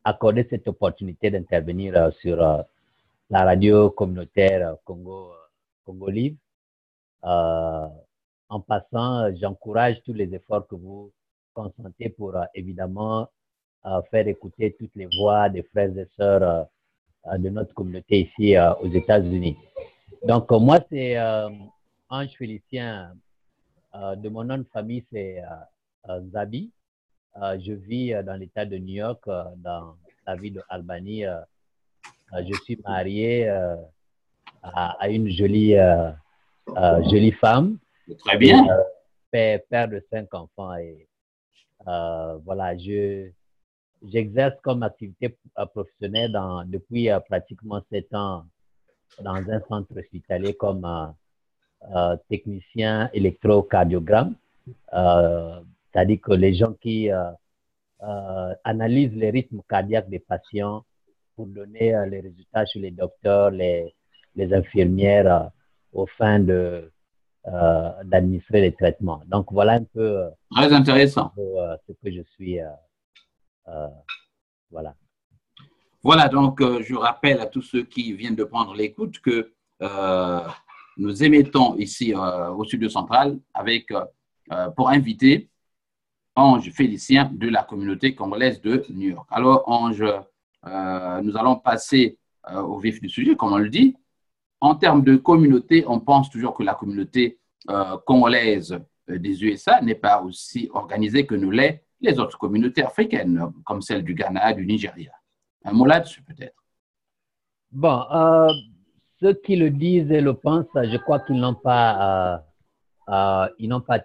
accordé cette opportunité d'intervenir sur la radio communautaire Congo Live. En passant, j'encourage tous les efforts que vous consentez pour évidemment faire écouter toutes les voix des frères et sœurs de notre communauté ici aux États-Unis. Donc, moi, c'est Ange Félicien. De mon nom de famille, c'est Zabi. Je vis dans l'État de New York, dans la ville d'Albany. Je suis marié à une jolie femme. Très bien. Et, père de 5 enfants. Et voilà, j'exerce comme activité professionnelle depuis pratiquement 7 ans dans un centre hospitalier comme technicien électrocardiogramme. C'est-à-dire que les gens qui analysent les rythmes cardiaques des patients pour donner les résultats chez les docteurs, les infirmières aux fins d'administrer les traitements. Donc, voilà un peu très intéressant. Ce que je suis. Voilà. Voilà, donc je rappelle à tous ceux qui viennent de prendre l'écoute que nous émettons ici au Studio Central avec, pour inviter Ange Félicien de la communauté congolaise de New York. Alors, Ange, nous allons passer au vif du sujet, comme on le dit. En termes de communauté, on pense toujours que la communauté congolaise des USA n'est pas aussi organisée que nous l'est les autres communautés africaines, comme celle du Ghana, du Nigeria. Un mot là-dessus, peut-être. Bon, ceux qui le disent et le pensent, je crois qu'ils n'ont pas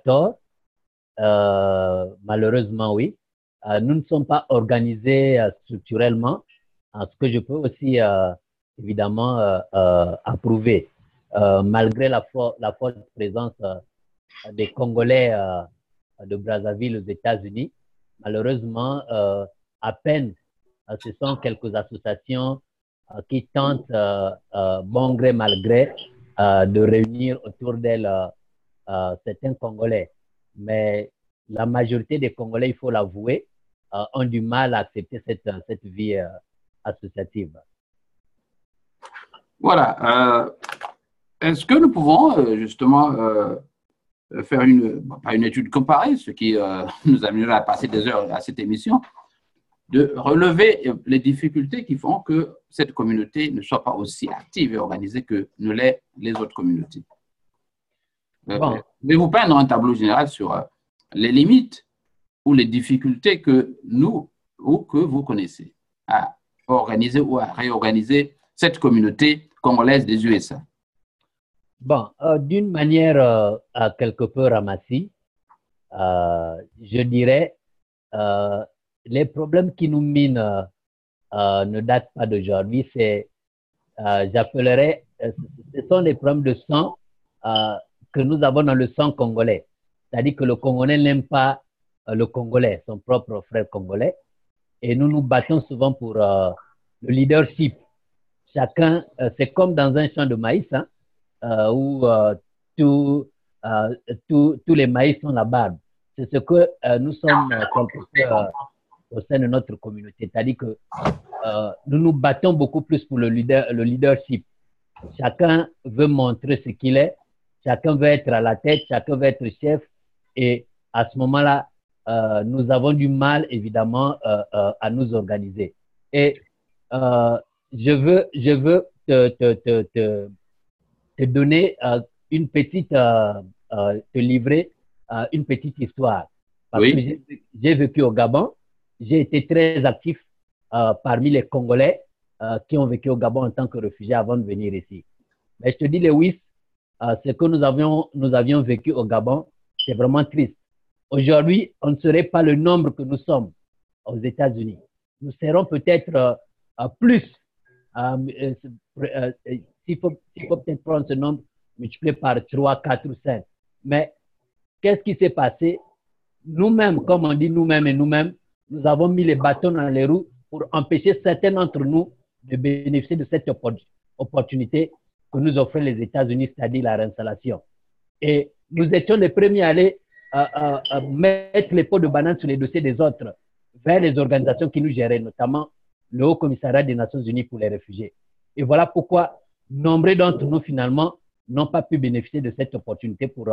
tort. Malheureusement, oui. Nous ne sommes pas organisés structurellement, ce que je peux aussi évidemment approuver. Malgré la forte présence des Congolais de Brazzaville aux États-Unis, malheureusement, à peine ce sont quelques associations qui tentent, bon gré, mal gré, de réunir autour d'elles certains Congolais. Mais la majorité des Congolais, il faut l'avouer, ont du mal à accepter cette vie associative. Voilà. Est-ce que nous pouvons justement faire pas une étude comparée, ce qui nous amènera à passer des heures à cette émission, de relever les difficultés qui font que cette communauté ne soit pas aussi active et organisée que ne l'est les autres communautés. Bon. Pouvez-vous peindre un tableau général sur les limites ou les difficultés que nous ou que vous connaissez à organiser ou à réorganiser cette communauté congolaise des USA? Bon, d'une manière quelque peu ramassée, je dirais les problèmes qui nous minent ne datent pas d'aujourd'hui. J'appellerais, ce sont des problèmes de sang que nous avons dans le sang congolais. C'est-à-dire que le Congolais n'aime pas le Congolais, son propre frère congolais. Et nous nous battons souvent pour le leadership. Chacun, c'est comme dans un champ de maïs, hein, où tous les maïs sont la barbe. C'est ce que nous sommes au sein de notre communauté. C'est-à-dire que nous nous battons beaucoup plus pour le leadership. Chacun veut montrer ce qu'il est. Chacun veut être à la tête, chacun veut être chef. Et à ce moment-là, nous avons du mal, évidemment, à nous organiser. Et je veux te donner une petite, te livrer une petite histoire. Parce que j'ai vécu au Gabon. J'ai été très actif parmi les Congolais qui ont vécu au Gabon en tant que réfugiés avant de venir ici. Mais je te dis, Lewis, ce que nous avions vécu au Gabon, c'est vraiment triste. Aujourd'hui, on ne serait pas le nombre que nous sommes aux États-Unis. Nous serons peut-être plus. S'il faut peut-être prendre ce nombre, multiplié par 3, 4 ou 5. Mais qu'est-ce qui s'est passé? Nous-mêmes, comme on dit nous-mêmes et nous-mêmes, nous avons mis les bâtons dans les roues pour empêcher certains d'entre nous de bénéficier de cette opportunité que nous offrent les États-Unis, c'est-à-dire la réinstallation. Et nous étions les premiers à aller mettre les pots de banane sur les dossiers des autres, vers les organisations qui nous géraient, notamment le Haut Commissariat des Nations Unies pour les réfugiés. Et voilà pourquoi nombreux d'entre nous, finalement, n'ont pas pu bénéficier de cette opportunité pour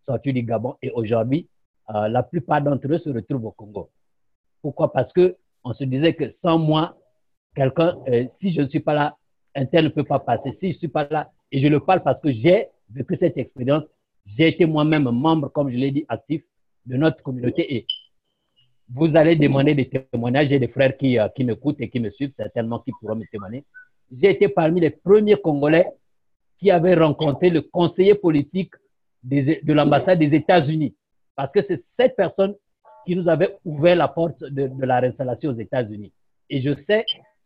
sortir du Gabon. Et aujourd'hui, la plupart d'entre eux se retrouvent au Congo. Pourquoi? Parce qu'on se disait que sans moi, quelqu'un, si je ne suis pas là, un tel ne peut pas passer. Si je ne suis pas là, et je le parle parce que j'ai vécu cette expérience, j'ai été moi-même membre, comme je l'ai dit, actif de notre communauté. Et vous allez demander des témoignages. J'ai des frères qui m'écoutent et qui me suivent, certainement qui pourront me témoigner. J'ai été parmi les premiers Congolais qui avaient rencontré le conseiller politique de l'ambassade des États-Unis. Parce que c'est cette personne qui nous avait ouvert la porte de la réinstallation aux États-Unis. Et je sais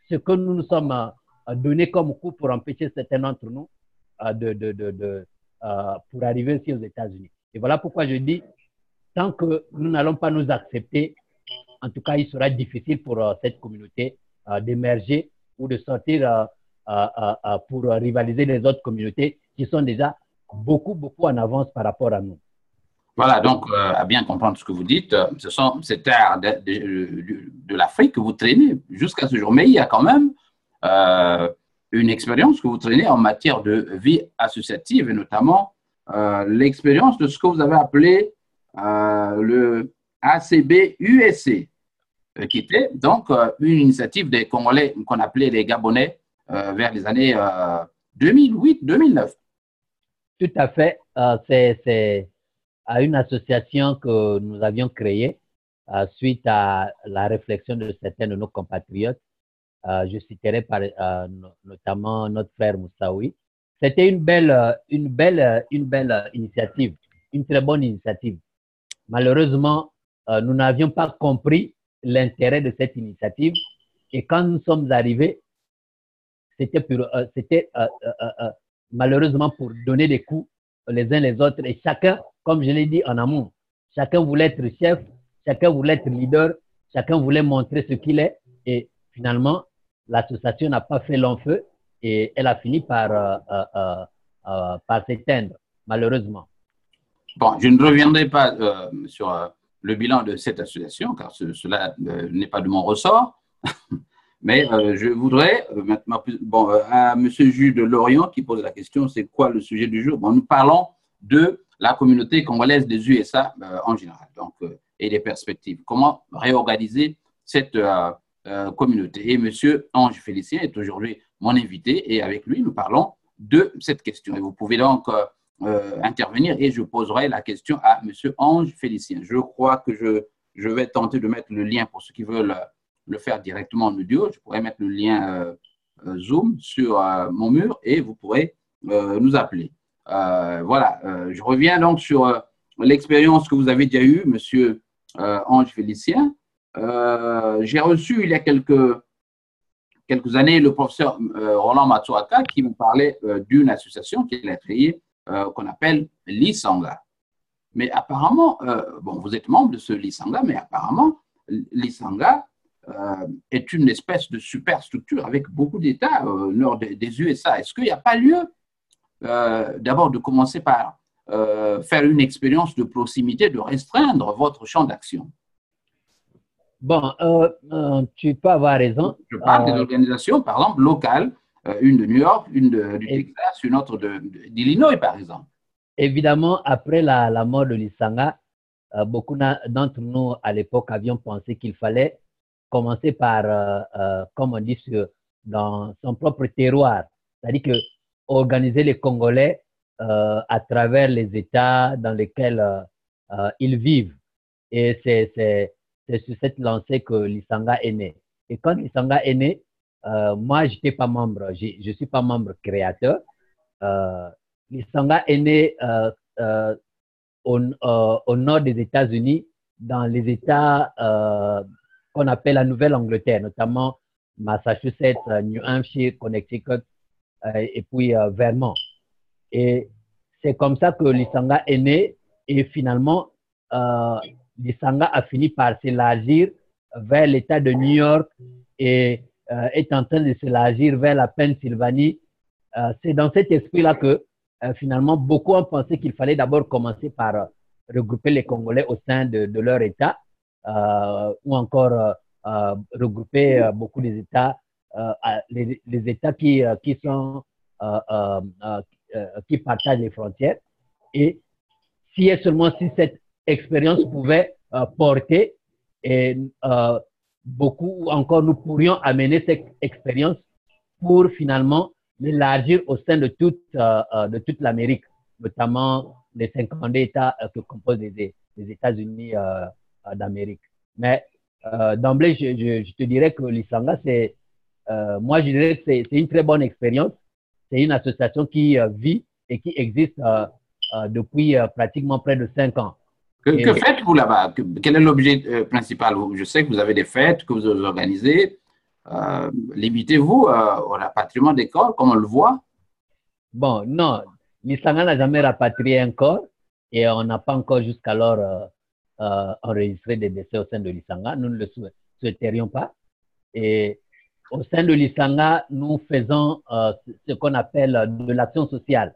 ce que nous nous sommes donnés comme coup pour empêcher certains d'entre nous pour arriver ici aux États-Unis. Et voilà pourquoi je dis, tant que nous n'allons pas nous accepter, en tout cas, il sera difficile pour cette communauté d'émerger ou de sortir pour rivaliser les autres communautés qui sont déjà beaucoup en avance par rapport à nous. Voilà, donc, à bien comprendre ce que vous dites, ce sont ces terres de l'Afrique que vous traînez jusqu'à ce jour. Mais il y a quand même une expérience que vous traînez en matière de vie associative, et notamment l'expérience de ce que vous avez appelé le ACB-USC, qui était donc une initiative des Congolais qu'on appelait les Gabonais vers les années 2008-2009. Tout à fait. C'est à une association que nous avions créée suite à la réflexion de certains de nos compatriotes. Je citerai notamment notre frère Moussaoui. C'était une belle initiative, une très bonne initiative. Malheureusement, nous n'avions pas compris l'intérêt de cette initiative. Et quand nous sommes arrivés, c'était malheureusement pour donner des coups les uns les autres. Et chacun, comme je l'ai dit en amont, chacun voulait être chef, chacun voulait être leader, chacun voulait montrer ce qu'il est. Et finalement, l'association n'a pas fait long feu et elle a fini par s'éteindre, malheureusement. Bon, je ne reviendrai pas sur le bilan de cette association, car cela n'est pas de mon ressort. Mais je voudrais maintenant, à M. Jules de Lorient qui pose la question, c'est quoi le sujet du jour? Bon, nous parlons de la communauté congolaise des USA en général, donc, et des perspectives. Comment réorganiser cette communauté? Et M. Ange Félicien est aujourd'hui mon invité et avec lui, nous parlons de cette question. Et vous pouvez donc intervenir et je poserai la question à M. Ange Félicien. Je crois que je vais tenter de mettre le lien pour ceux qui veulent le faire directement en audio. Je pourrais mettre le lien Zoom sur mon mur et vous pourrez nous appeler. Voilà, je reviens donc sur l'expérience que vous avez déjà eue, Monsieur Ange Félicien. J'ai reçu il y a quelques années le professeur Roland Matsuaka qui me parlait d'une association qu'il a créée qu'on appelle l'Isanga. Mais apparemment, bon, vous êtes membre de ce l'Isanga, mais apparemment, l'Isanga est une espèce de superstructure avec beaucoup d'États au nord des USA. Est-ce qu'il n'y a pas lieu d'abord de commencer par faire une expérience de proximité, de restreindre votre champ d'action? Bon, tu peux avoir raison. Je parle des organisations, par exemple, locales, une de New York, une du Texas, une autre d'Illinois, par exemple. Évidemment, après la mort de l'Isanga, beaucoup d'entre nous, à l'époque, avions pensé qu'il fallait commencer par, comme on dit, dans son propre terroir. C'est-à-dire que organiser les Congolais à travers les États dans lesquels ils vivent. Et c'est sur cette lancée que l'Isanga est né. Et quand l'Isanga est né, moi, je n'étais pas membre, je ne suis pas membre créateur. L'Isanga est né au nord des États-Unis, dans les États qu'on appelle la Nouvelle-Angleterre, notamment Massachusetts, New Hampshire, Connecticut et puis Vermont. Et c'est comme ça que l'Isanga est né et finalement, l'Isanga a fini par s'élargir vers l'État de New York et est en train de s'élargir vers la Pennsylvanie. C'est dans cet esprit-là que finalement, beaucoup ont pensé qu'il fallait d'abord commencer par regrouper les Congolais au sein de leur État ou encore regrouper beaucoup des États, les États qui partagent les frontières. Et si et seulement si cette expérience pouvait porter, et beaucoup encore nous pourrions amener cette expérience pour finalement l'élargir au sein de toute l'Amérique, notamment les 52 États que composent les États-Unis d'Amérique. Mais d'emblée, je te dirais que l'Isanga, moi, je dirais que c'est une très bonne expérience. C'est une association qui vit et qui existe depuis pratiquement près de 5 ans. Que faites-vous là-bas? Quel est l'objet principal? Je sais que vous avez des fêtes que vous organisez. Limitez-vous au rapatriement des corps, comme on le voit? Bon, non. L'Isanga n'a jamais rapatrié un corps et on n'a pas encore jusqu'alors enregistré des décès au sein de l'Isanga. Nous ne le souhaiterions pas. Et au sein de l'Isanga, nous faisons ce qu'on appelle de l'action sociale.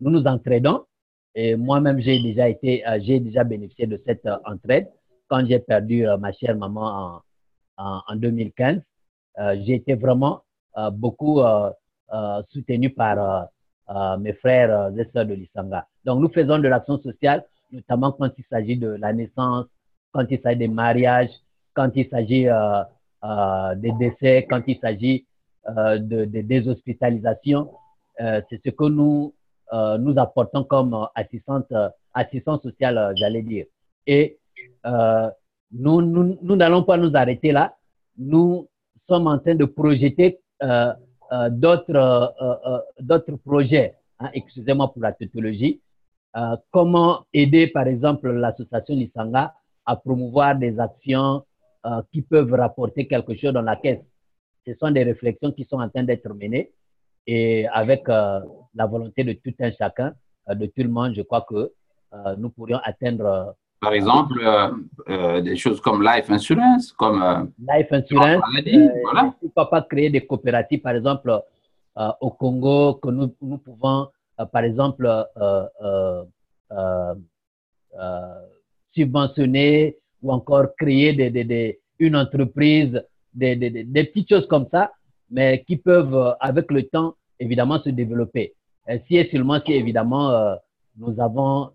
Nous nous entraidons. Et moi-même, j'ai déjà bénéficié de cette entraide. Quand j'ai perdu ma chère maman en 2015, j'ai été vraiment beaucoup soutenu par mes frères et sœurs de l'Isanga. Donc, nous faisons de l'action sociale, notamment quand il s'agit de la naissance, quand il s'agit des mariages, quand il s'agit des décès, quand il s'agit des hospitalisations. C'est ce que nous apportons comme assistance sociale, j'allais dire. Et nous n'allons pas nous arrêter là. Nous sommes en train de projeter d'autres projets. Hein, excusez-moi pour la tautologie. Comment aider, par exemple, l'association Lisanga à promouvoir des actions qui peuvent rapporter quelque chose dans la caisse. Ce sont des réflexions qui sont en train d'être menées. Et avec la volonté de tout un chacun, de tout le monde, je crois que nous pourrions atteindre… Par exemple, des choses comme Life Insurance, comme… Life Insurance, voilà. Pourquoi pas créer des coopératives, par exemple, au Congo, que nous pouvons, par exemple, subventionner ou encore créer une entreprise, des petites choses comme ça, mais qui peuvent, avec le temps, évidemment, se développer. Si et seulement si, évidemment, nous avons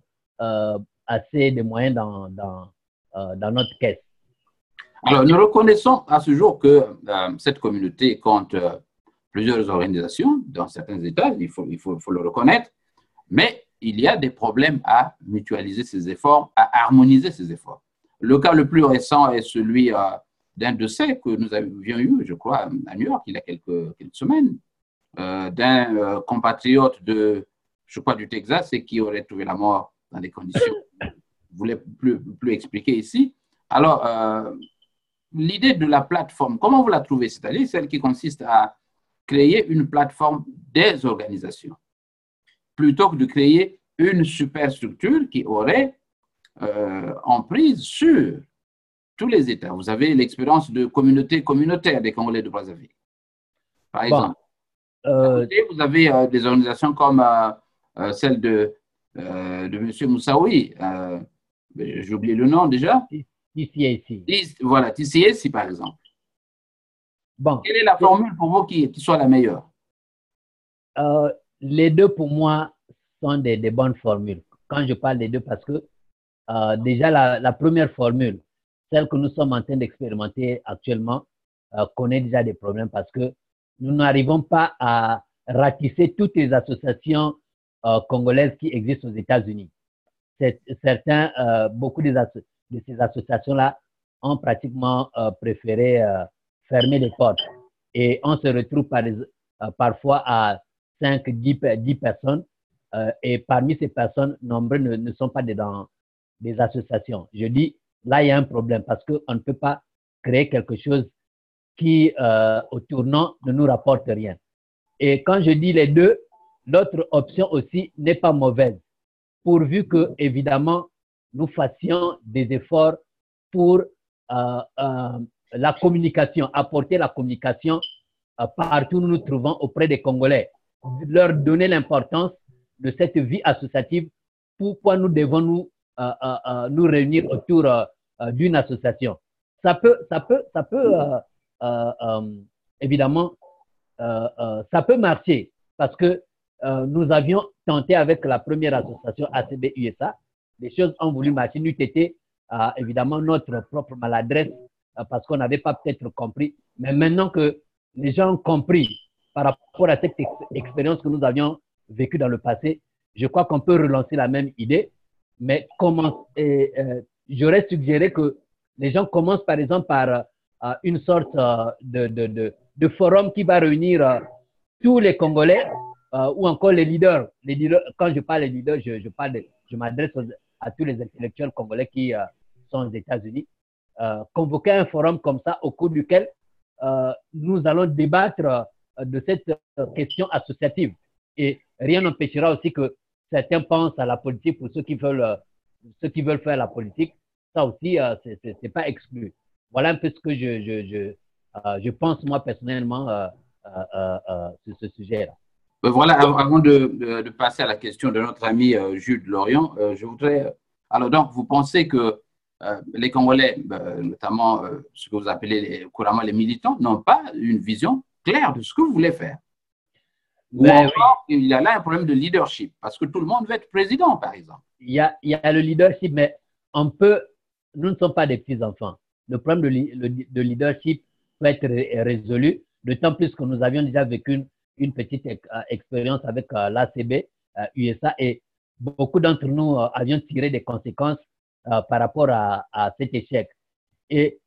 assez de moyens dans notre caisse. Alors, nous reconnaissons à ce jour que cette communauté compte plusieurs organisations dans certains États, il faut le reconnaître, mais il y a des problèmes à mutualiser ces efforts, à harmoniser ces efforts. Le cas le plus récent est celui d'un décès que nous avions eu, je crois, à New York, il y a quelques semaines, d'un compatriote je crois, du Texas, et qui aurait trouvé la mort dans des conditions que je ne voulais plus expliquer ici. Alors, l'idée de la plateforme, comment vous la trouvez? C'est-à-dire celle qui consiste à créer une plateforme des organisations, plutôt que de créer une superstructure qui aurait emprise sur tous les États. Vous avez l'expérience de communauté communautaire des Congolais de Brazzaville, par exemple. Vous avez des organisations comme celle de M. Moussaoui, j'ai oublié le nom déjà. TCAC. Voilà, TCAC par exemple. Bon, quelle est la formule pour vous qui soit la meilleure? Les deux pour moi sont des bonnes formules. Quand je parle des deux, parce que déjà la première formule, celle que nous sommes en train d'expérimenter actuellement, connaît déjà des problèmes parce que nous n'arrivons pas à ratisser toutes les associations congolaises qui existent aux États-Unis. Beaucoup de ces associations-là ont pratiquement préféré fermer les portes. Et on se retrouve parfois à 5, 10 personnes. Et parmi ces personnes, nombreux ne sont pas dans des associations. Je dis, là, il y a un problème parce qu'on ne peut pas créer quelque chose qui, au tournant, ne nous rapporte rien. Et quand je dis les deux, l'autre option aussi n'est pas mauvaise, pourvu que, évidemment, nous fassions des efforts pour la communication, apporter la communication partout où nous nous trouvons auprès des Congolais, leur donner l'importance de cette vie associative, pourquoi nous devons nous réunir autour d'une association. évidemment, ça peut marcher parce que nous avions tenté avec la première association ACB-USA. Les choses ont voulu marcher. Nous été évidemment notre propre maladresse parce qu'on n'avait pas peut-être compris. Mais maintenant que les gens ont compris par rapport à cette expérience que nous avions vécue dans le passé, je crois qu'on peut relancer la même idée. Mais j'aurais suggéré que les gens commencent par exemple par une sorte de forum qui va réunir tous les Congolais ou encore les leaders. Quand je parle des leaders, je m'adresse à tous les intellectuels congolais qui sont aux États-Unis. Convoquer un forum comme ça au cours duquel nous allons débattre de cette question associative. Et rien n'empêchera aussi que certains pensent à la politique pour ceux qui veulent faire la politique. Ça aussi, c'est pas exclu. Voilà un peu ce que je pense moi personnellement sur ce sujet-là. Voilà, avant de passer à la question de notre ami Jules Lorion, je voudrais… Alors donc, vous pensez que les Congolais, notamment ce que vous appelez couramment les militants, n'ont pas une vision claire de ce que vous voulez faire? Ou encore, il y a là un problème de leadership, parce que tout le monde veut être président, par exemple. Il y a le leadership, mais nous ne sommes pas des petits-enfants. Le problème de leadership peut être résolu, d'autant plus que nous avions déjà vécu une petite expérience avec l'ACB, USA, et beaucoup d'entre nous avions tiré des conséquences par rapport à cet échec. Et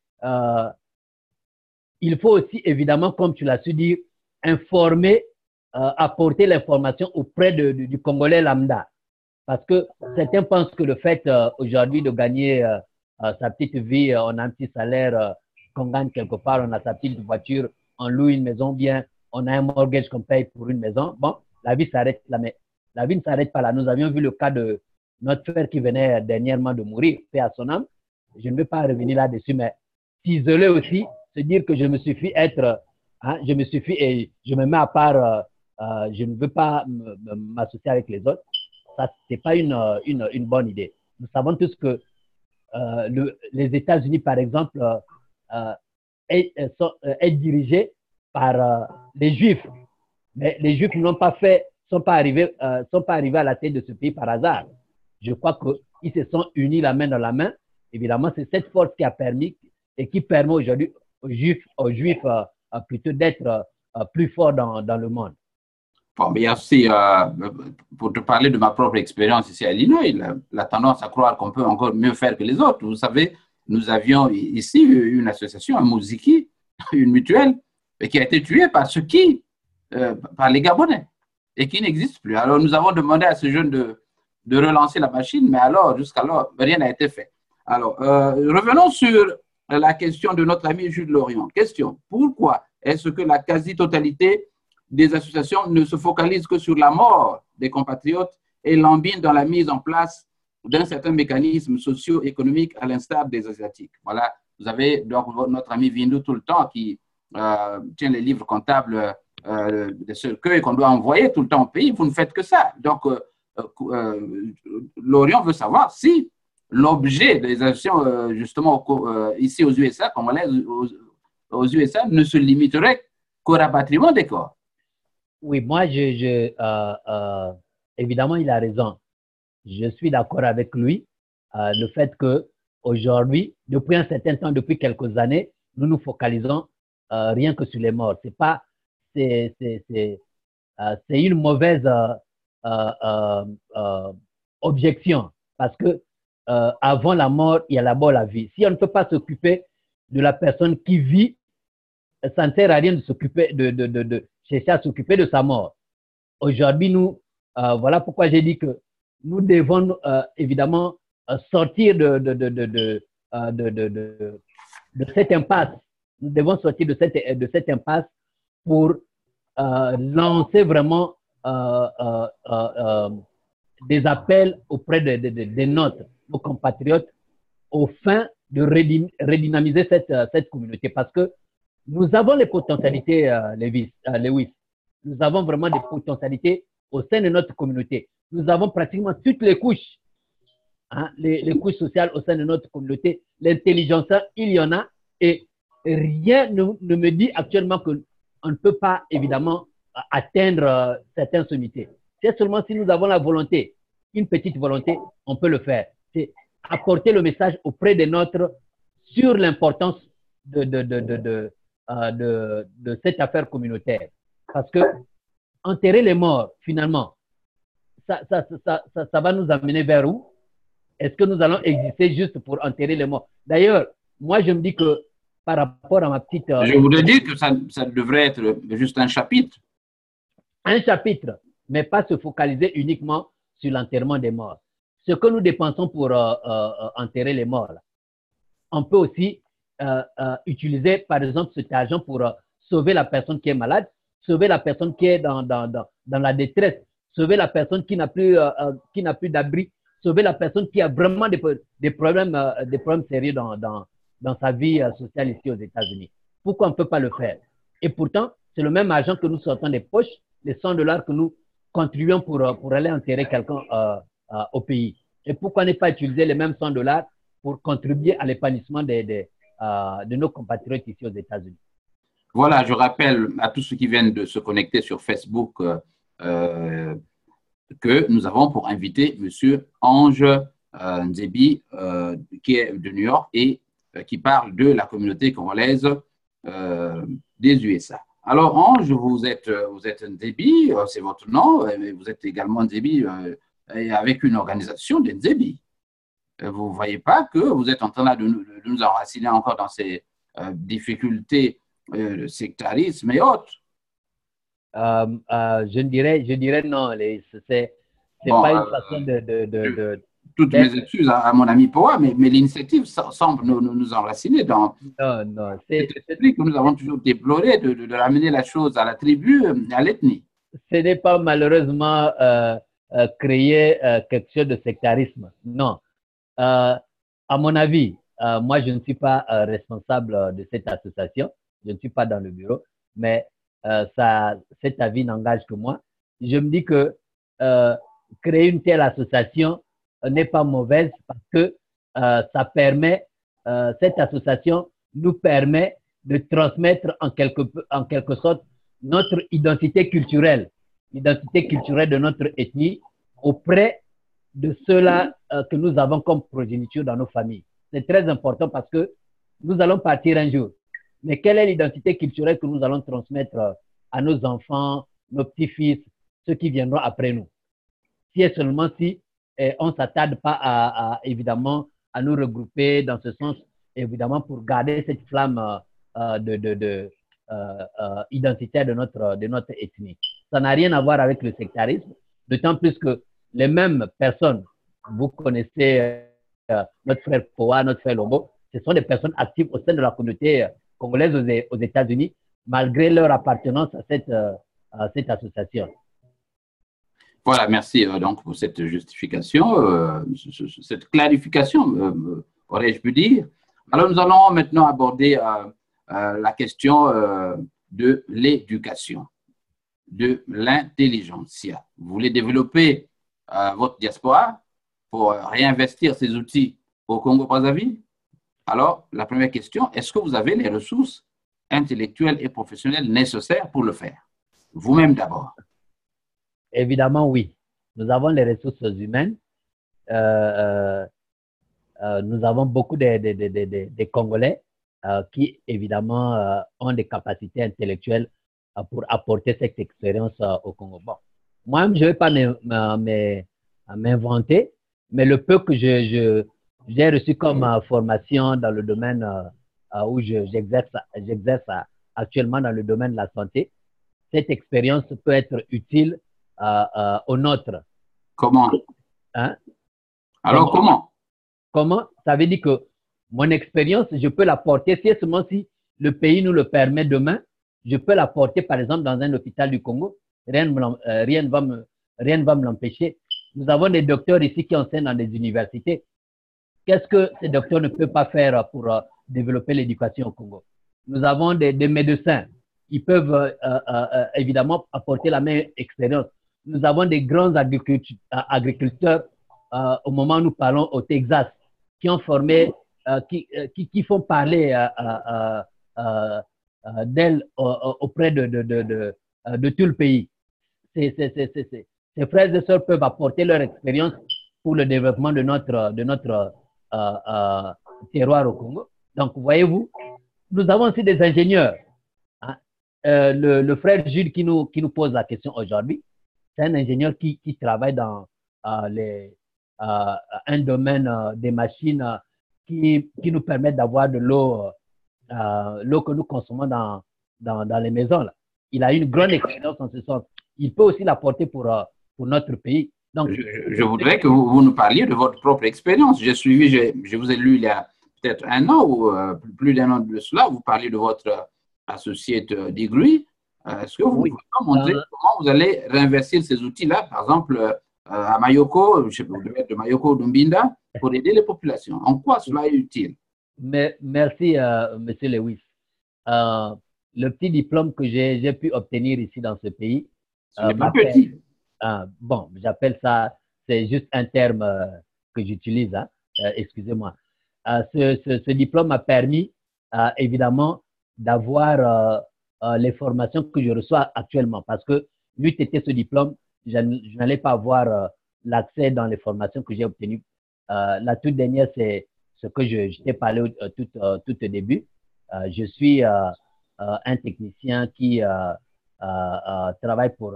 il faut aussi, évidemment, comme tu l'as su dire, informer, apporter l'information auprès du Congolais lambda. Parce que certains pensent que le fait aujourd'hui de gagner sa petite vie, on a un petit salaire qu'on gagne quelque part, on a sa petite voiture, on loue une maison bien, on a un mortgage qu'on paye pour une maison. Bon, la vie s'arrête là, mais la vie ne s'arrête pas là. Nous avions vu le cas de notre frère qui venait dernièrement de mourir, paix à son âme. Je ne vais pas revenir là-dessus, mais s'isoler aussi, se dire que je me suffis je me suffis et je me mets à part, je ne veux pas m'associer avec les autres. Ça, ce n'est pas une bonne idée. Nous savons tous que les États-Unis, par exemple, est dirigé par les Juifs. Mais les Juifs ne sont pas arrivés à la tête de ce pays par hasard. Je crois qu'ils se sont unis la main dans la main. Évidemment, c'est cette force qui a permis et qui permet aujourd'hui aux Juifs plutôt d'être plus forts dans le monde. Bon, mais il y a aussi, pour te parler de ma propre expérience ici à Illinois, la tendance à croire qu'on peut encore mieux faire que les autres. Vous savez, nous avions ici une association, un Moziki, une mutuelle, qui a été tuée par par les Gabonais et qui n'existe plus. Alors, nous avons demandé à ces jeunes de relancer la machine, mais alors, jusqu'alors, rien n'a été fait. Alors, revenons sur la question de notre ami Jules Lorion. Question, pourquoi est-ce que la quasi-totalité des associations ne se focalisent que sur la mort des compatriotes et l'embine dans la mise en place d'un certain mécanisme socio-économique à l'instar des Asiatiques? Voilà, vous avez donc notre ami Vindou tout le temps qui tient les livres comptables de ce recueil qu'on doit envoyer tout le temps au pays. Vous ne faites que ça. Donc, Lorion veut savoir si l'objet des associations, justement, ici aux USA, congolaises, aux USA, ne se limiterait qu'au rapatriement des corps. Oui, moi, évidemment, il a raison. Je suis d'accord avec lui. Le fait qu'aujourd'hui, depuis un certain temps, depuis quelques années, nous nous focalisons rien que sur les morts. C'est une mauvaise objection parce que avant la mort, il y a d'abord la vie. Si on ne peut pas s'occuper de la personne qui vit, ça ne sert à rien de s'occuper de chercher à s'occuper de sa mort. Aujourd'hui, voilà pourquoi j'ai dit que nous devons évidemment sortir de cette impasse. Nous devons sortir de cette impasse pour lancer vraiment des appels auprès de nos compatriotes au fin de redynamiser cette communauté parce que nous avons les potentialités, Lewis. Nous avons vraiment des potentialités au sein de notre communauté. Nous avons pratiquement toutes les couches, les couches sociales au sein de notre communauté. L'intelligence, il y en a. Et rien ne me dit actuellement qu'on ne peut pas, évidemment, atteindre certaines sommités. C'est seulement si nous avons la volonté, une petite volonté, on peut le faire. C'est apporter le message auprès des nôtres sur l'importance de cette affaire communautaire. Parce que enterrer les morts, finalement, ça va nous amener vers où? Est-ce que nous allons exister juste pour enterrer les morts? D'ailleurs, moi, je me dis que par rapport à ma petite... Je voudrais dire que ça devrait être juste un chapitre. Un chapitre, mais pas se focaliser uniquement sur l'enterrement des morts. Ce que nous dépensons pour enterrer les morts, là, on peut aussi utiliser, par exemple, cet argent pour sauver la personne qui est malade, sauver la personne qui est dans la détresse, sauver la personne qui n'a plus d'abri, sauver la personne qui a vraiment des problèmes sérieux dans sa vie sociale ici aux États-Unis. Pourquoi on ne peut pas le faire? Et pourtant, c'est le même argent que nous sortons des poches, les $100 que nous contribuons pour aller enterrer quelqu'un au pays. Et pourquoi ne pas utiliser les mêmes $100 pour contribuer à l'épanouissement de nos compatriotes ici aux États-Unis? Voilà, je rappelle à tous ceux qui viennent de se connecter sur Facebook que nous avons pour invité M. Ange Nzebi, qui est de New York et qui parle de la communauté congolaise des USA. Alors, Ange, vous êtes Nzebi, c'est votre nom, mais vous êtes également Nzebi avec une organisation de Nzebi. Vous ne voyez pas que vous êtes en train de nous enraciner encore dans ces difficultés de sectarisme et autres? Je dirais non. C'est bon, pas une façon de toutes mes excuses à mon ami Poa, mais l'initiative semble nous enraciner dans cet esprit que nous avons toujours déploré de ramener la chose à la tribu, à l'ethnie. Ce n'est pas malheureusement créer quelque chose de sectarisme. Non. À mon avis, moi, je ne suis pas responsable de cette association. Je ne suis pas dans le bureau, mais cet avis n'engage que moi. Je me dis que créer une telle association n'est pas mauvaise parce que cette association nous permet de transmettre en quelque sorte notre identité culturelle de notre ethnie auprès de ceux-là que nous avons comme progéniture dans nos familles. C'est très important parce que nous allons partir un jour. Mais quelle est l'identité culturelle que nous allons transmettre à nos enfants, nos petits-fils, ceux qui viendront après nous? Si et seulement si on ne s'attarde pas évidemment à nous regrouper dans ce sens, évidemment pour garder cette flamme identitaire de notre ethnie. Ça n'a rien à voir avec le sectarisme, d'autant plus que les mêmes personnes, vous connaissez notre frère Poa, notre frère Lobo, ce sont des personnes actives au sein de la communauté congolaise aux États-Unis, malgré leur appartenance à cette association. Voilà, merci donc pour cette justification, cette clarification, aurais-je pu dire. Alors, nous allons maintenant aborder la question de l'éducation, de l'intelligentsia. Vous voulez développer votre diaspora pour réinvestir ces outils au Congo-Brazzaville? Alors, la première question, est-ce que vous avez les ressources intellectuelles et professionnelles nécessaires pour le faire? Vous-même d'abord. Évidemment, oui. Nous avons les ressources humaines. Nous avons beaucoup de Congolais qui, évidemment, ont des capacités intellectuelles pour apporter cette expérience au Congo. Bon, moi, je ne vais pas m'inventer, mais le peu que j'ai reçu comme formation dans le domaine où j'exerce actuellement dans le domaine de la santé, cette expérience peut être utile aux nôtres. Comment? Hein? Alors, comment? Comment? Ça veut dire que mon expérience, je peux la porter, si seulement si le pays nous le permet demain, je peux la porter, par exemple, dans un hôpital du Congo. Rien ne va me l'empêcher. Nous avons des docteurs ici qui enseignent dans des universités. Qu'est-ce que ces docteurs ne peuvent pas faire pour développer l'éducation au Congo? Nous avons des médecins. Ils peuvent évidemment apporter la même expérience. Nous avons des grands agriculteurs au moment où nous parlons au Texas qui ont formé qui font parler d'elle auprès de tout le pays. Ces frères et sœurs peuvent apporter leur expérience pour le développement de notre terroir au Congo. Donc, voyez-vous, nous avons aussi des ingénieurs. Hein. Le frère Jules qui nous pose la question aujourd'hui, c'est un ingénieur qui travaille dans un domaine des machines qui nous permet d'avoir de l'eau que nous consommons dans les maisons. Là. Il a une grande expérience en ce sens. Il peut aussi l'apporter pour notre pays. Donc, je voudrais que vous nous parliez de votre propre expérience. Je vous ai lu il y a peut-être un an ou plus d'un an de cela, vous parliez de votre associate degree. Est-ce que vous pouvez montrer comment vous allez réinvestir ces outils-là, par exemple, à Mayoko, je sais pas, vous devez être de Mayoko ou d'Umbinda, pour aider les populations? En quoi cela est utile? Merci, M. Lewis. Le petit diplôme que j'ai pu obtenir ici dans ce pays. Ce n'est pas petit. Bon, j'appelle ça, c'est juste un terme que j'utilise, hein, excusez-moi. Ce diplôme m'a permis, évidemment, d'avoir les formations que je reçois actuellement. Parce que, n'eût été ce diplôme, je n'allais pas avoir l'accès dans les formations que j'ai obtenues. La toute dernière, c'est ce que je t'ai parlé tout au début. Je suis un technicien qui travaille pour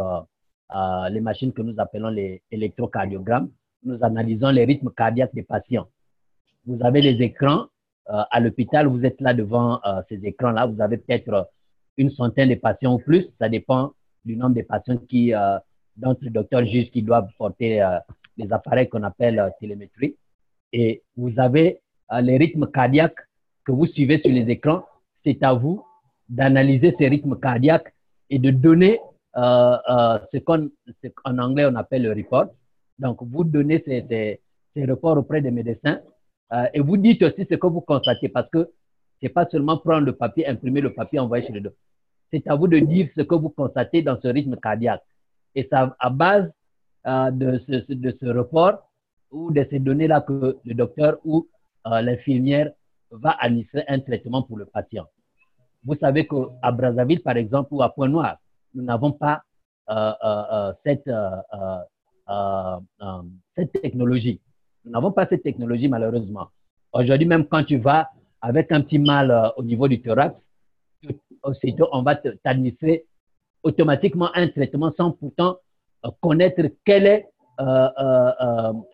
les machines que nous appelons les électrocardiogrammes. Nous analysons les rythmes cardiaques des patients. Vous avez les écrans à l'hôpital, vous êtes là devant ces écrans-là, vous avez peut-être une centaine de patients ou plus, ça dépend du nombre de patients dont le docteur juge qui doivent porter les appareils qu'on appelle télémétrie. Et vous avez les rythmes cardiaques que vous suivez sur les écrans. C'est à vous d'analyser ces rythmes cardiaques et de donner ce qu'en anglais on appelle le report. Donc, vous donnez ces reports auprès des médecins et vous dites aussi ce que vous constatez parce que ce n'est pas seulement prendre le papier, imprimer le papier, envoyer chez le docteur. C'est à vous de dire ce que vous constatez dans ce rythme cardiaque. Et c'est à base de ce report ou de ces données-là que le docteur ou l'infirmière va administrer un traitement pour le patient. Vous savez qu'à Brazzaville, par exemple, ou à Pointe-Noire, nous n'avons pas cette technologie. Nous n'avons pas cette technologie, malheureusement. Aujourd'hui, même quand tu vas avec un petit mal au niveau du thorax, aussitôt, on va t'administrer automatiquement un traitement sans pourtant connaître quelle est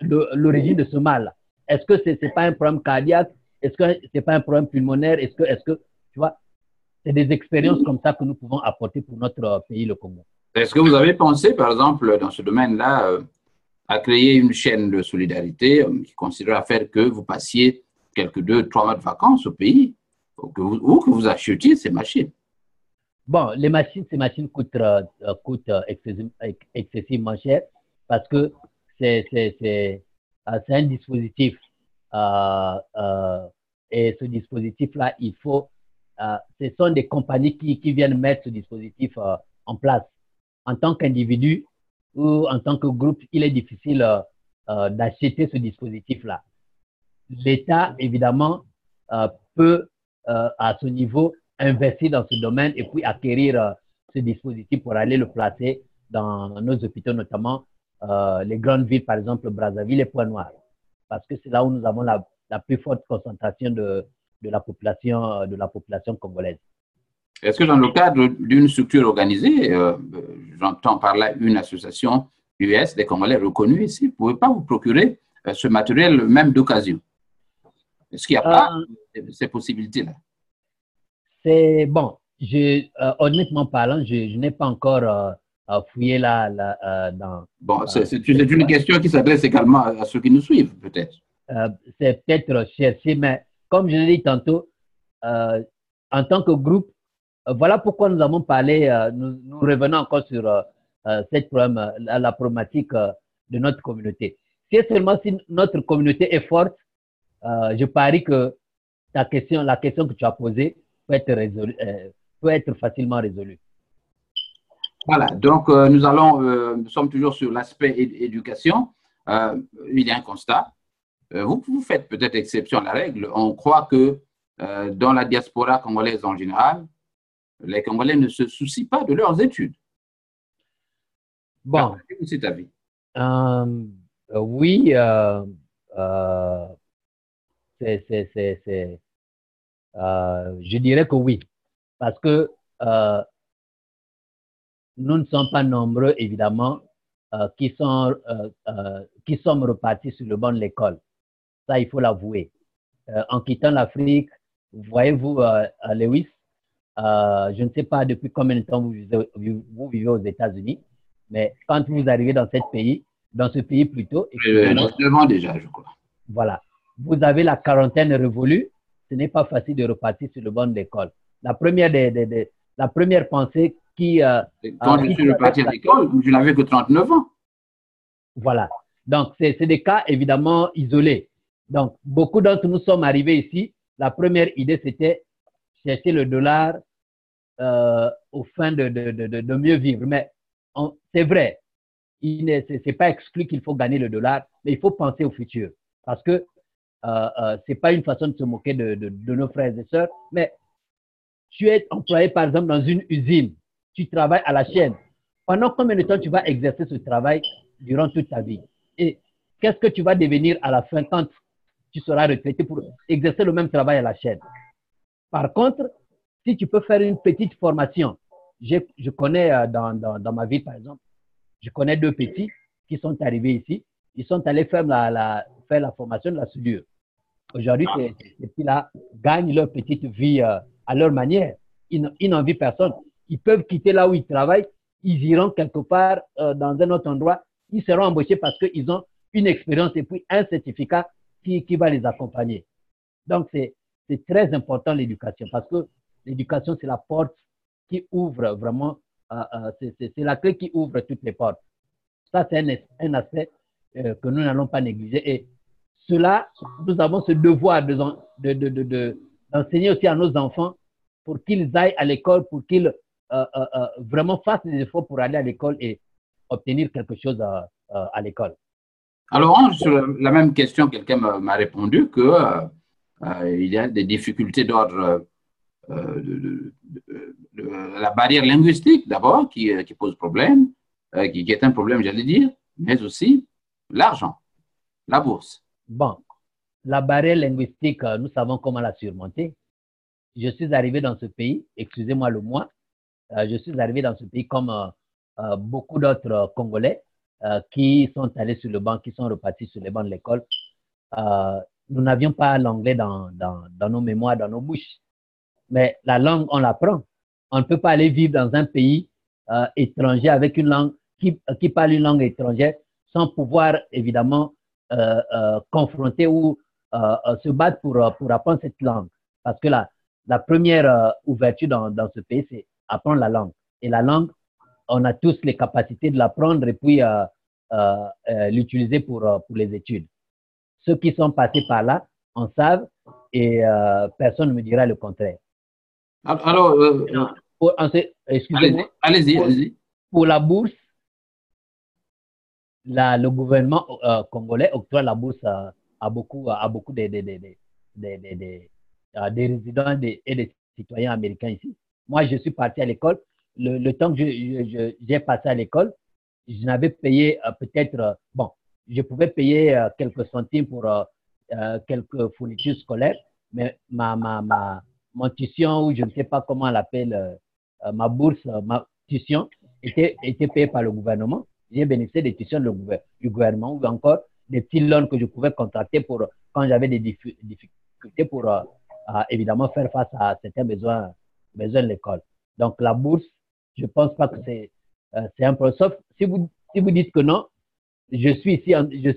l'origine de ce mal. Est-ce que ce n'est pas un problème cardiaque? Est-ce que ce n'est pas un problème pulmonaire? Est-ce que, tu vois, c'est des expériences comme ça que nous pouvons apporter pour notre pays, le Congo. Est-ce que vous avez pensé, par exemple, dans ce domaine-là, à créer une chaîne de solidarité qui considère à faire que vous passiez quelques 2-3 mois de vacances au pays ou que vous achetiez ces machines? Bon, ces machines coûtent excessivement cher parce que c'est un dispositif. Et ce dispositif-là, ce sont des compagnies qui viennent mettre ce dispositif en place. En tant qu'individu ou en tant que groupe, il est difficile d'acheter ce dispositif-là. L'État, évidemment, peut, à ce niveau, investir dans ce domaine et puis acquérir ce dispositif pour aller le placer dans nos hôpitaux, notamment les grandes villes, par exemple Brazzaville et Pointe-Noire, parce que c'est là où nous avons la plus forte concentration de la population congolaise. Est-ce que dans le cadre d'une structure organisée, j'entends par là une association US des Congolais reconnue ici, vous ne pouvez pas vous procurer ce matériel même d'occasion? Est-ce qu'il n'y a pas ces possibilités-là? C'est bon. Honnêtement parlant, je n'ai pas encore fouillé là dans. Bon, c'est une question qui s'adresse également à ceux qui nous suivent, peut-être. C'est peut-être cherché, mais comme je l'ai dit tantôt, en tant que groupe, voilà pourquoi nous avons parlé, nous revenons encore sur la problématique de notre communauté. Si notre communauté est forte, je parie que la question que tu as posée peut être facilement résolue. Voilà, donc nous sommes toujours sur l'aspect éducation. Il y a un constat. vous faites peut-être exception à la règle. On croit que dans la diaspora congolaise en général, les Congolais ne se soucient pas de leurs études. Bon, c'est ta vie. Oui, je dirais que oui, parce que nous ne sommes pas nombreux, évidemment, qui sommes repartis sur le banc de l'école. Ça, il faut l'avouer. En quittant l'Afrique, voyez-vous, Lewis, je ne sais pas depuis combien de temps vous vivez aux États-Unis, mais quand vous arrivez dans ce pays plutôt, 19 ans déjà, je crois. Voilà. Vous avez la quarantaine révolue, ce n'est pas facile de repartir sur le banc de l'école. La première pensée qui… quand je suis reparti à l'école, je n'avais que 39 ans. Voilà. Donc, c'est des cas évidemment isolés. Donc, beaucoup d'entre nous sommes arrivés ici. La première idée, c'était chercher le dollar au fin de mieux vivre. Mais c'est vrai, ce n'est pas exclu qu'il faut gagner le dollar, mais il faut penser au futur. Parce que ce n'est pas une façon de se moquer de nos frères et sœurs, mais tu es employé, par exemple, dans une usine, tu travailles à la chaîne. Pendant combien de temps tu vas exercer ce travail durant toute ta vie? Et qu'est-ce que tu vas devenir à la fin quand tu seras retraité pour exercer le même travail à la chaîne? Par contre, si tu peux faire une petite formation, je connais dans ma ville, par exemple, je connais 2 petits qui sont arrivés ici. Ils sont allés faire la formation de la soudure. Aujourd'hui, ces petits-là gagnent leur petite vie à leur manière. Ils n'envient personne. Ils peuvent quitter là où ils travaillent. Ils iront quelque part dans un autre endroit. Ils seront embauchés parce qu'ils ont une expérience et puis un certificat qui va les accompagner. Donc, c'est très important l'éducation parce que l'éducation, c'est la porte qui ouvre vraiment, c'est la clé qui ouvre toutes les portes. Ça, c'est un aspect que nous n'allons pas négliger. Et cela, nous avons ce devoir d'enseigner aussi à nos enfants pour qu'ils aillent à l'école, pour qu'ils vraiment fassent des efforts pour aller à l'école et obtenir quelque chose à l'école. Alors, sur la même question, quelqu'un m'a répondu qu'il y a des difficultés d'ordre la barrière linguistique d'abord qui pose problème, qui est un problème, j'allais dire, mais aussi l'argent, la bourse. Bon, la barrière linguistique, nous savons comment la surmonter. Je suis arrivé dans ce pays, excusez-moi le moi, je suis arrivé dans ce pays comme beaucoup d'autres Congolais qui sont allés sur le banc, qui sont repartis sur les bancs de l'école. Nous n'avions pas l'anglais dans nos mémoires, dans nos bouches. Mais la langue, on l'apprend. On ne peut pas aller vivre dans un pays étranger avec une langue qui parle une langue étrangère sans pouvoir évidemment confronter ou se battre pour apprendre cette langue. Parce que la première ouverture dans ce pays, c'est apprendre la langue. Et la langue, on a tous les capacités de l'apprendre et puis l'utiliser pour les études. Ceux qui sont passés par là en savent et personne ne me dira le contraire. Alors, excusez-moi. Allez-y. Pour la bourse, le gouvernement congolais octroie la bourse à beaucoup des résidents et des citoyens américains ici. Moi, je suis parti à l'école. Le temps que j'ai passé à l'école, je n'avais payé peut-être, bon, je pouvais payer quelques centimes pour quelques fournitures scolaires, mais mon tuition, ou je ne sais pas comment on l'appelle, ma bourse, ma tuition, était payée par le gouvernement. J'ai bénéficié des tuitions du gouvernement ou encore des petits loans que je pouvais contracter pour quand j'avais des difficultés pour évidemment faire face à certains besoins de l'école. Donc la bourse, je ne pense pas que c'est un problème. Sauf si vous dites que non, je suis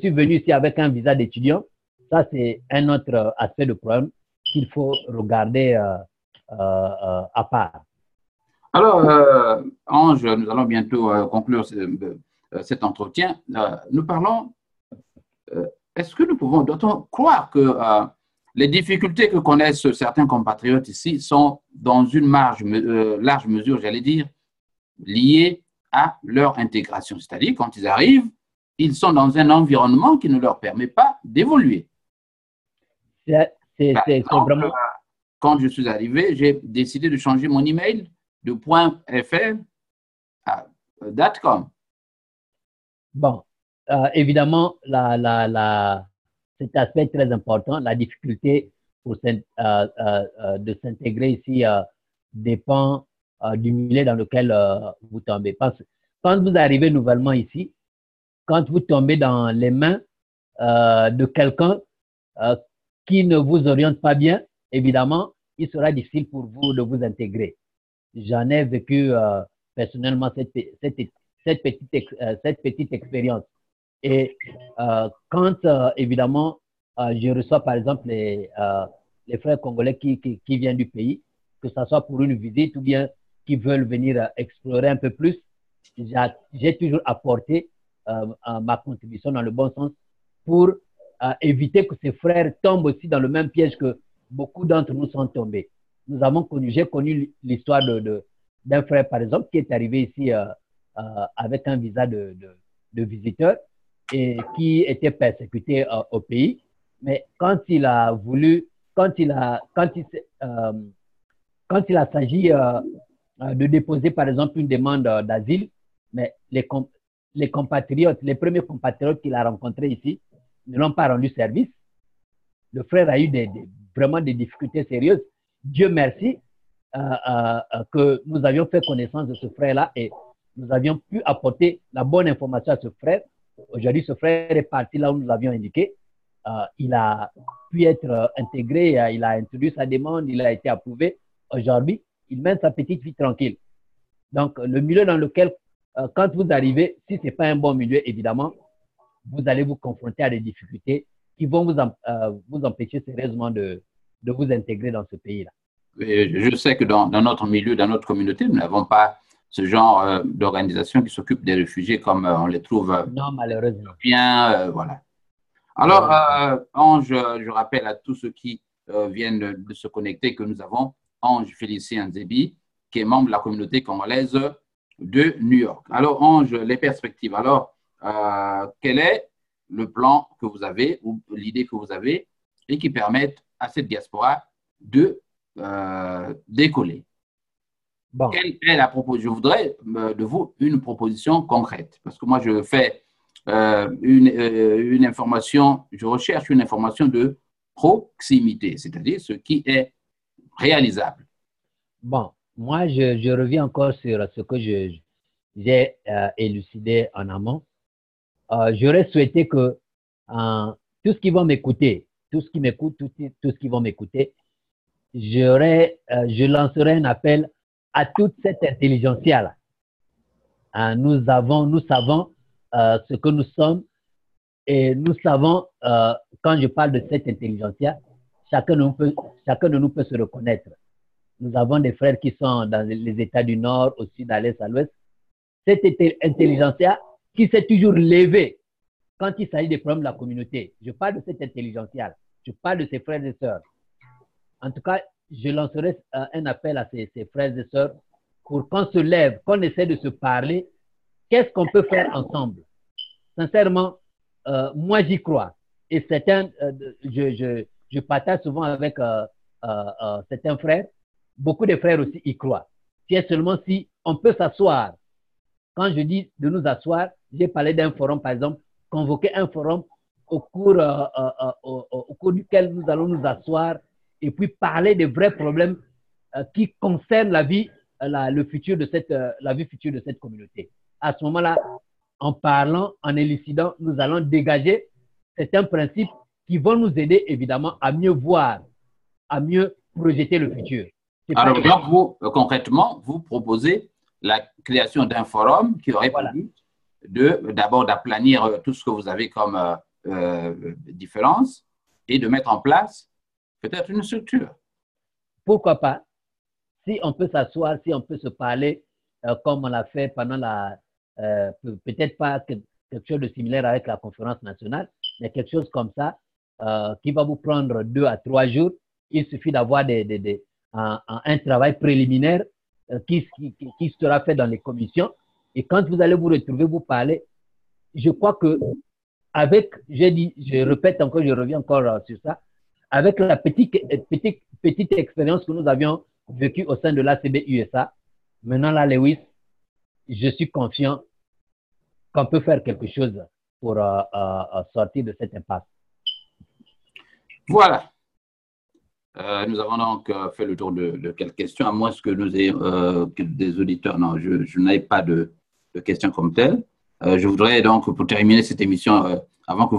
venu ici avec un visa d'étudiant. Ça, c'est un autre aspect de problème qu'il faut regarder à part. Alors, Ange, nous allons bientôt conclure cet entretien. Nous parlons, est-ce que doit-on croire que les difficultés que connaissent certains compatriotes ici sont dans une large mesure, j'allais dire, liées à leur intégration? C'est-à-dire, quand ils arrivent, ils sont dans un environnement qui ne leur permet pas d'évoluer. Par C'est exemple, vraiment… quand je suis arrivé, j'ai décidé de changer mon email de .fr à .com. Bon, évidemment, cet aspect très important, la difficulté de s'intégrer ici dépend du milieu dans lequel vous tombez. Parce que quand vous arrivez nouvellement ici, quand vous tombez dans les mains de quelqu'un euh, qui ne vous oriente pas bien, évidemment, il sera difficile pour vous de vous intégrer. J'en ai vécu personnellement cette petite expérience. Et quand, évidemment, je reçois, par exemple, les frères congolais qui viennent du pays, que ce soit pour une visite ou bien qui veulent venir explorer un peu plus, j'ai toujours apporté ma contribution dans le bon sens pour éviter que ces frères tombent aussi dans le même piège que beaucoup d'entre nous sont tombés. J'ai connu l'histoire d'un frère, par exemple, qui est arrivé ici avec un visa de visiteur et qui était persécuté au pays. Mais quand il a voulu, quand il a s'agi de déposer, par exemple, une demande d'asile, mais les compatriotes, les premiers compatriotes qu'il a rencontrés ici, ne l'ont pas rendu service. Le frère a eu vraiment des difficultés sérieuses. Dieu merci que nous avions fait connaissance de ce frère-là et nous avions pu apporter la bonne information à ce frère. Aujourd'hui, ce frère est parti là où nous l'avions indiqué. Il a pu être intégré, il a introduit sa demande, il a été approuvé. Aujourd'hui, il mène sa petite vie tranquille. Donc, le milieu dans lequel, quand vous arrivez, si ce n'est pas un bon milieu, évidemment, vous allez vous confronter à des difficultés qui vont vous empêcher sérieusement de vous intégrer dans ce pays-là. Je sais que dans notre milieu, dans notre communauté, nous n'avons pas ce genre d'organisation qui s'occupe des réfugiés comme on les trouve non, malheureusement. Bien, voilà. Alors, Ange, je rappelle à tous ceux qui viennent de se connecter que nous avons Ange Félicien Nzebi, qui est membre de la communauté congolaise de New York. Alors, Ange, les perspectives. Alors, quel est le plan que vous avez ou l'idée que vous avez et qui permettent à cette diaspora de décoller? Bon. Quelle est la proposition? Je voudrais de vous une proposition concrète parce que moi, je fais une information, je recherche une information de proximité, c'est-à-dire ce qui est réalisable. Bon, moi, je reviens encore sur ce que j'ai élucidé en amont. J'aurais souhaité que tous ceux qui vont m'écouter, tous ceux qui m'écoutent, tous ceux qui vont m'écouter, je lancerai un appel à toute cette intelligentsia-là. Nous savons ce que nous sommes et nous savons, quand je parle de cette intelligentsia, chacun de nous peut se reconnaître. Nous avons des frères qui sont dans les États du Nord, au Sud, à l'Est, à l'Ouest. Cette intelligentsia qui s'est toujours levée quand il s'agit des problèmes de la communauté. Je parle de cette intelligentsia. Je parle de ses frères et sœurs. En tout cas, je lancerai un appel à ces frères et sœurs pour qu'on se lève, qu'on essaie de se parler. Qu'est-ce qu'on peut faire ensemble? Sincèrement, moi, j'y crois. Et je partage souvent avec certains frères. Beaucoup de frères aussi y croient. C'est seulement si on peut s'asseoir. Quand je dis de nous asseoir, j'ai parlé d'un forum, par exemple, convoquer un forum au cours duquel nous allons nous asseoir et puis parler des vrais problèmes qui concernent la vie future de cette communauté. À ce moment-là, en parlant, en élucidant, nous allons dégager certains principes qui vont nous aider évidemment à mieux voir, à mieux projeter le futur. Alors, donc, vous, concrètement, vous proposez la création d'un forum qui aurait pour but d'abord d'aplanir tout ce que vous avez comme différence et de mettre en place peut-être une structure. Pourquoi pas? Si on peut s'asseoir, si on peut se parler comme on l'a fait pendant peut-être pas quelque chose de similaire avec la conférence nationale, mais quelque chose comme ça qui va vous prendre 2 à 3 jours. Il suffit d'avoir un travail préliminaire qui sera fait dans les commissions. Et quand vous allez vous retrouver, vous parler, je crois que je répète encore, je reviens encore sur ça, avec la petite expérience que nous avions vécue au sein de l'ACB USA, maintenant là, Lewis, je suis confiant qu'on peut faire quelque chose pour sortir de cette impasse. Voilà. Nous avons donc fait le tour de quelques questions, à moins que nous ayons des auditeurs. Non, je n'ai pas de questions comme telles. Je voudrais donc, pour terminer cette émission, avant que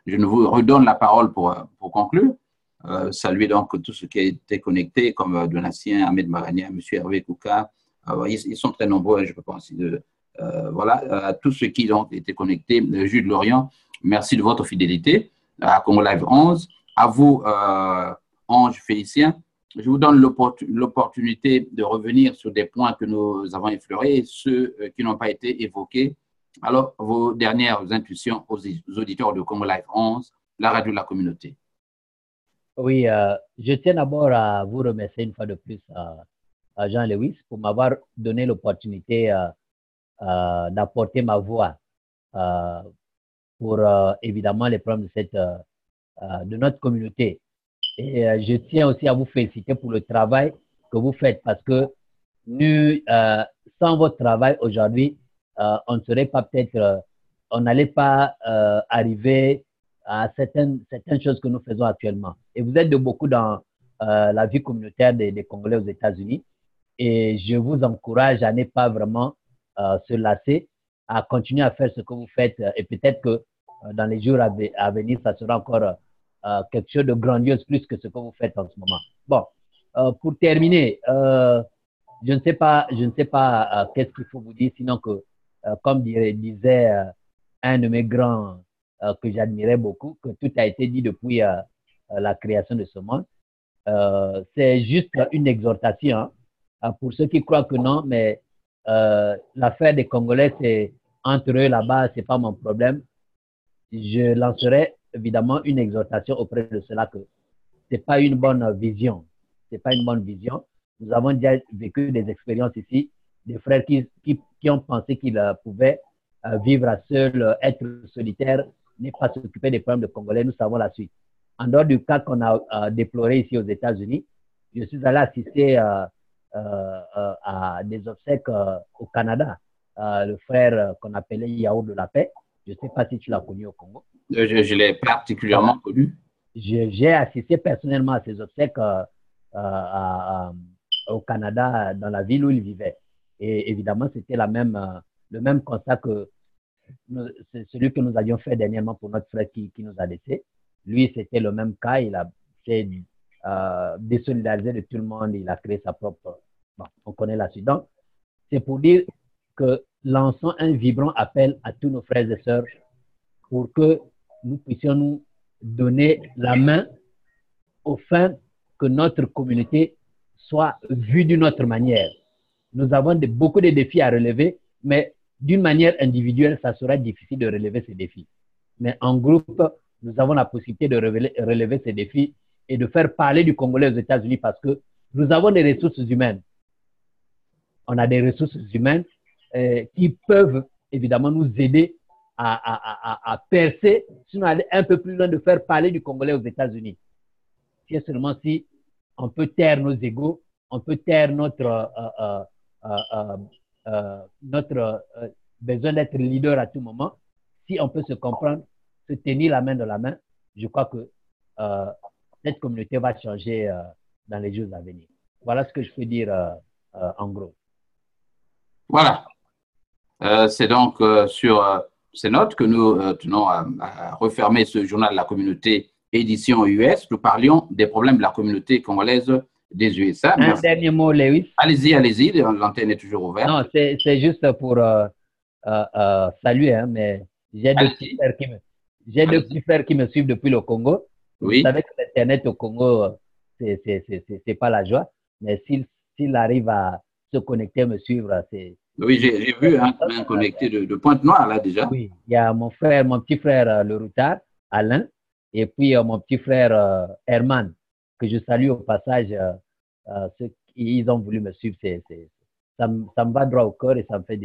je ne vous redonne la parole pour conclure, saluer donc tous ceux qui ont été connectés, comme Donatien, Ahmed Marania, M. Hervé Kouka. Ils sont très nombreux, je peux penser. Voilà, à tous ceux qui ont été connectés. Jules Lorient, merci de votre fidélité à Congo Live 11. À vous, Ange Félicien, je vous donne l'opportunité de revenir sur des points que nous avons effleurés et ceux qui n'ont pas été évoqués. Alors, vos dernières intuitions aux auditeurs de Congo Live 11, la radio de la communauté. Oui, je tiens d'abord à vous remercier une fois de plus, à Jean-Lewis, pour m'avoir donné l'opportunité d'apporter ma voix pour évidemment les problèmes de notre communauté. Et je tiens aussi à vous féliciter pour le travail que vous faites parce que nous, sans votre travail aujourd'hui, on ne serait pas peut-être, on n'allait pas arriver à certaines choses que nous faisons actuellement. Et vous êtes de beaucoup dans la vie communautaire des Congolais aux États-Unis. Et je vous encourage à ne pas vraiment se lasser, à continuer à faire ce que vous faites. Et peut-être que dans les jours à venir, ça sera encore quelque chose de grandiose plus que ce que vous faites en ce moment. Bon, pour terminer, je ne sais pas qu'est-ce qu'il faut vous dire, sinon que, comme disait un de mes grands que j'admirais beaucoup, que tout a été dit depuis la création de ce monde. C'est juste une exhortation pour ceux qui croient que non, mais l'affaire des Congolais, c'est entre eux là-bas, c'est pas mon problème. Je lancerai évidemment une exhortation auprès de cela que c'est pas une bonne vision. C'est pas une bonne vision. Nous avons déjà vécu des expériences ici, des frères qui ont pensé qu'ils pouvaient vivre à seul, être solitaire, ne pas s'occuper des problèmes de Congolais. Nous savons la suite. En dehors du cas qu'on a déploré ici aux États-Unis, je suis allé assister à des obsèques au Canada. Le frère qu'on appelait Yao de la Paix. Je ne sais pas si tu l'as connu au Congo. Je l'ai particulièrement connu. J'ai assisté personnellement à ces obsèques au Canada, dans la ville où il vivait. Et évidemment, c'était le même constat que celui que nous avions fait dernièrement pour notre frère qui nous a laissés. Lui, c'était le même cas. Il a désolidarisé de tout le monde. Il a créé sa propre... Bon, on connaît la suite. Donc, c'est pour dire que lançons un vibrant appel à tous nos frères et sœurs pour que nous puissions nous donner la main afin que notre communauté soit vue d'une autre manière. Nous avons beaucoup de défis à relever, mais d'une manière individuelle, ça sera difficile de relever ces défis. Mais en groupe, nous avons la possibilité de relever ces défis et de faire parler du Congolais aux États-Unis parce que nous avons des ressources humaines. On a des ressources humaines qui peuvent évidemment nous aider à percer, sinon aller un peu plus loin, de faire parler du Congolais aux États-Unis. C'est seulement si on peut taire nos égos, on peut taire notre besoin d'être leader à tout moment. Si on peut se comprendre, se tenir la main dans la main, je crois que cette communauté va changer dans les jours à venir. Voilà ce que je peux dire en gros. Voilà. C'est donc sur ces notes que nous tenons à refermer ce journal de la communauté édition US. Nous parlions des problèmes de la communauté congolaise des USA. Un dernier mot, Lewis. Allez-y, l'antenne est toujours ouverte. Non, c'est juste pour saluer, hein, mais j'ai deux petits frères qui me suivent depuis le Congo. Oui. Vous savez que l'Internet au Congo, c'est pas la joie, mais s'il arrive à se connecter, me suivre, c'est... Oui, j'ai vu un connecté de Pointe-Noire, là, déjà. Oui, il y a mon petit frère, le Routard, Alain, et puis mon petit frère, Herman, que je salue au passage. Ceux qui ont voulu me suivre, ça me va droit au cœur et ça me fait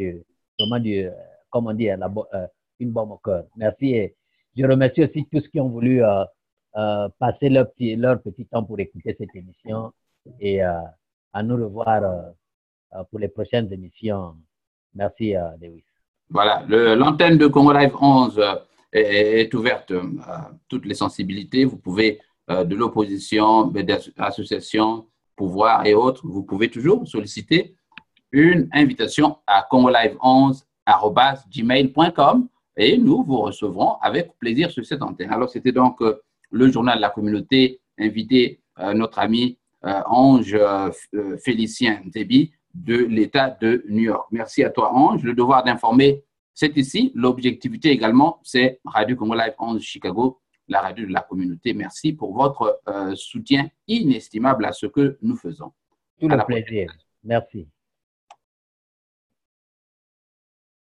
vraiment comme on dit, une bombe au cœur. Merci et je remercie aussi tous ceux qui ont voulu passer leur petit temps pour écouter cette émission et à nous revoir pour les prochaines émissions. Merci, Lewis. Voilà, l'antenne de Congo Live 11 est ouverte à toutes les sensibilités. Vous pouvez, de l'opposition, des associations, pouvoir et autres, vous pouvez toujours solliciter une invitation à congolive11@gmail.com et nous vous recevrons avec plaisir sur cette antenne. Alors, c'était donc le journal de la communauté, invité notre ami Ange Félicien Déby de l'État de New York. Merci à toi, Ange. Le devoir d'informer, c'est ici. L'objectivité également, c'est Radio Congo Live 11 Chicago, la radio de la communauté. Merci pour votre soutien inestimable à ce que nous faisons. Tout le plaisir. Merci.